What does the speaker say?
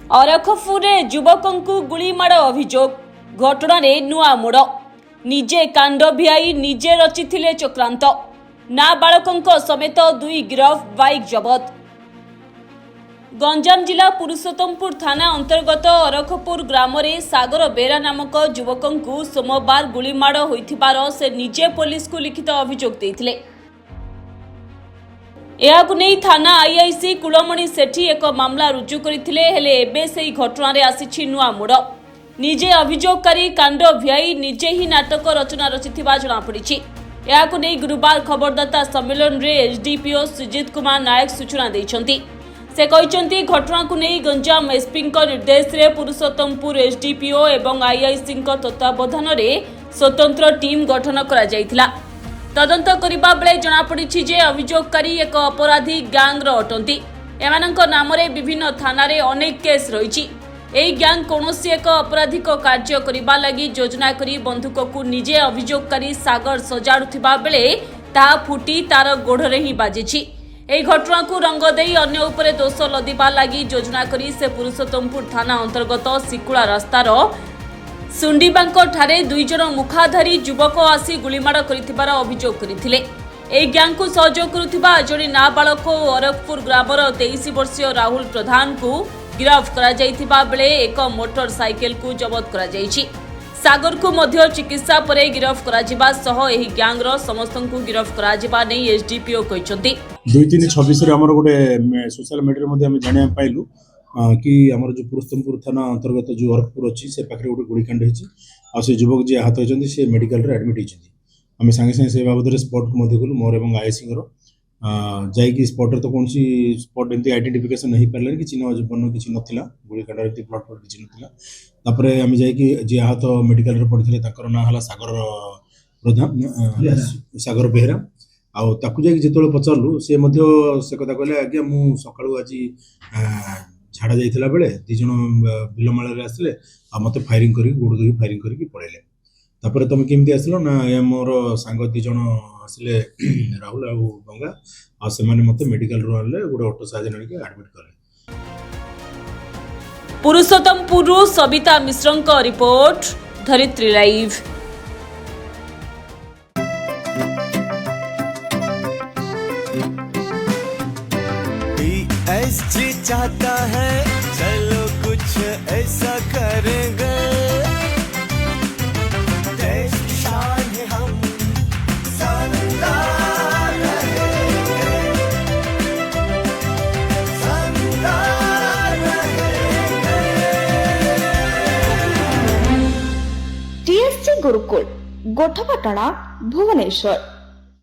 ଅରଖପୁରରେ ଯୁବକଙ୍କୁ ଗୁଳିମାଡ଼ ଅଭିଯୋଗ ଘଟଣାରେ ନୂଆ ମୋଡ଼। ନିଜେ କାଣ୍ଡ ଭିଆଇ ନିଜେ ରଚିଥିଲେ ଚକ୍ରାନ୍ତ। ନାବାଳକଙ୍କ ସମେତ 2 ଗିରଫ, ବାଇକ୍ ଜବତ। ଗଞ୍ଜାମ ଜିଲ୍ଲା ପୁରୁଷୋତ୍ତମପୁର ଥାନା ଅନ୍ତର୍ଗତ ଅରଖପୁର ଗ୍ରାମରେ ସାଗର ବେହେରା ନାମକ ଯୁବକଙ୍କୁ ସୋମବାର ଗୁଳିମାଡ଼ ହୋଇଥିବାର ସେ ନିଜେ ପୋଲିସକୁ ଲିଖିତ ଅଭିଯୋଗ ଦେଇଥିଲେ। ଏହାକୁ ନେଇ ଥାନା ଆଇଆଇସି କୁଳମଣି ସେଠୀ ଏକ ମାମଲା ରୁଜୁ କରିଥିଲେ। ହେଲେ ଏବେ ସେହି ଘଟଣାରେ ଆସିଛି ନୂଆ ମୋଡ଼। ନିଜେ ଅଭିଯୋଗକାରୀ କାଣ୍ଡ ଭିଆଇ ନିଜେ ହିଁ ନାଟକ ରଚନା ରଚିଥିବା ଜଣାପଡ଼ିଛି। ଏହାକୁ ନେଇ ଗୁରୁବାର ଖବରଦାତା ସମ୍ମିଳନୀରେ ଏସ୍ଡିପିଓ ସୁଜିତ କୁମାର ନାୟକ ସୂଚନା ଦେଇଛନ୍ତି। ସେ କହିଛନ୍ତି, ଘଟଣାକୁ ନେଇ ଗଞ୍ଜାମ ଏସ୍ପିଙ୍କ ନିର୍ଦ୍ଦେଶରେ ପୁରୁଷୋତ୍ତମପୁର ଏସ୍ଡିପିଓ ଏବଂ ଆଇଆଇସିଙ୍କ ତତ୍ତ୍ୱାବଧାନରେ ସ୍ୱତନ୍ତ୍ର ଟିମ୍ ଗଠନ କରାଯାଇଥିଲା। ତଦନ୍ତ କରିବା ବେଳେ ଜଣାପଡ଼ିଛି ଯେ ଅଭିଯୋଗକାରୀ ଏକ ଅପରାଧୀ ଗ୍ୟାଙ୍ଗର ଅଟନ୍ତି। ଏମାନଙ୍କ ନାମରେ ବିଭିନ୍ନ ଥାନାରେ ଅନେକ କେସ୍ ରହିଛି। ଏହି ଗ୍ୟାଙ୍ଗ କୌଣସି ଏକ ଅପରାଧିକ କାର୍ଯ୍ୟ କରିବା ଲାଗି ଯୋଜନା କରି ବନ୍ଧୁକକୁ ନିଜେ ଅଭିଯୋଗକାରୀ ସାଗର ସଜାଡୁଥିବା ବେଳେ ତାହା ଫୁଟି ତାର ଗୋଡ଼ରେ ହିଁ ବାଜିଛି। ଏହି ଘଟଣାକୁ ରଙ୍ଗ ଦେଇ ଅନ୍ୟ ଉପରେ ଦୋଷ ଲଦିବା ଲାଗି ଯୋଜନା କରି ସେ ପୁରୁଷୋତ୍ତମପୁର ଥାନା ଅନ୍ତର୍ଗତ ଶିକୁଳା ରାସ୍ତାର ସୁଣ୍ଡିବାଙ୍କ ଠାରେ 2 ଜଣ ମୁଖାଧାରୀ ଯୁବକ ଆସି ଗୁଳିମାଡ଼ କରିଥିବାର ଅଭିଯୋଗ କରିଥିଲେ। ଏହି ଗ୍ୟାଙ୍ଗକୁ ସହଯୋଗ କରୁଥିବା ଜଣେ ନାବାଳକ ଓ ଅରଖପୁର ଗ୍ରାମର 23 ବର୍ଷୀୟ ରାହୁଲ ପ୍ରଧାନଙ୍କୁ ଗିରଫ କରାଯାଇଥିବା ବେଳେ ଏକ ମୋଟର ସାଇକେଲକୁ ଜବତ କରାଯାଇଛି। ସାଗରକୁ ମଧ୍ୟ ଚିକିତ୍ସା ପରେ ଗିରଫ କରାଯିବା ସହ ଏହି ଗ୍ୟାଙ୍ଗର ସମସ୍ତଙ୍କୁ ଗିରଫ କରାଯିବା ନେଇ ଏସ୍ଡିପିଓ କହିଛନ୍ତି। 2-3-26 ଆମର ଗୋଟେ सोशल मीडिया मध्ये ଆମେ ଜାଣିବାକୁ ପାଇଲୁ कि ଆମର जो पुरुषोत्तमपुर थाना अंतर्गत जो अरखपुर अच्छी से पाखे गोटे गुड़ीकांड होती आ से युवक जी आहत होती से मेडिकल एडमिट होती आम सागे सागे से बाबद स्पॉट को गलु मोर और आईसी जाकि स्पॉट तो कौन स्पॉट एमती आइडेंटिफिकेशन नहीं पारे कि चिन्ह बन किसी नाला गुड़ीकांड ब्लड फ्लड किसी नापर आम जाकि जी आहत मेडिकल पड़ते ना है सागर प्रधान सागर बेहेरा आकु जा जो पचारू सी से कथा कहले आज्ञा मु सकाळु आज झाड़ा जाइला बेले 2 जन बिलमाल आसले मत फायरिंग कर गोड़ धोई फायरिंग करके पड़े तापर तुम केमती आसल ना मोर सांग 2 जन आसिले राहुल आ गंगा से मत मेडिकल आनले गोटे ऑटो साहाय्य आनिके एडमिट करे। पुरुषोत्तमपुर सबिता मिश्रଙ୍କ रिपोर्ट, धरित्री लाइव। जी चाहता है चलो कुछ ऐसा करेंगे, देश की शान है हम शानदार रहेंगे, शानदार रहेंगे। टीएससी गुरुकुल गोठपाटଣା भुवनेश्वर।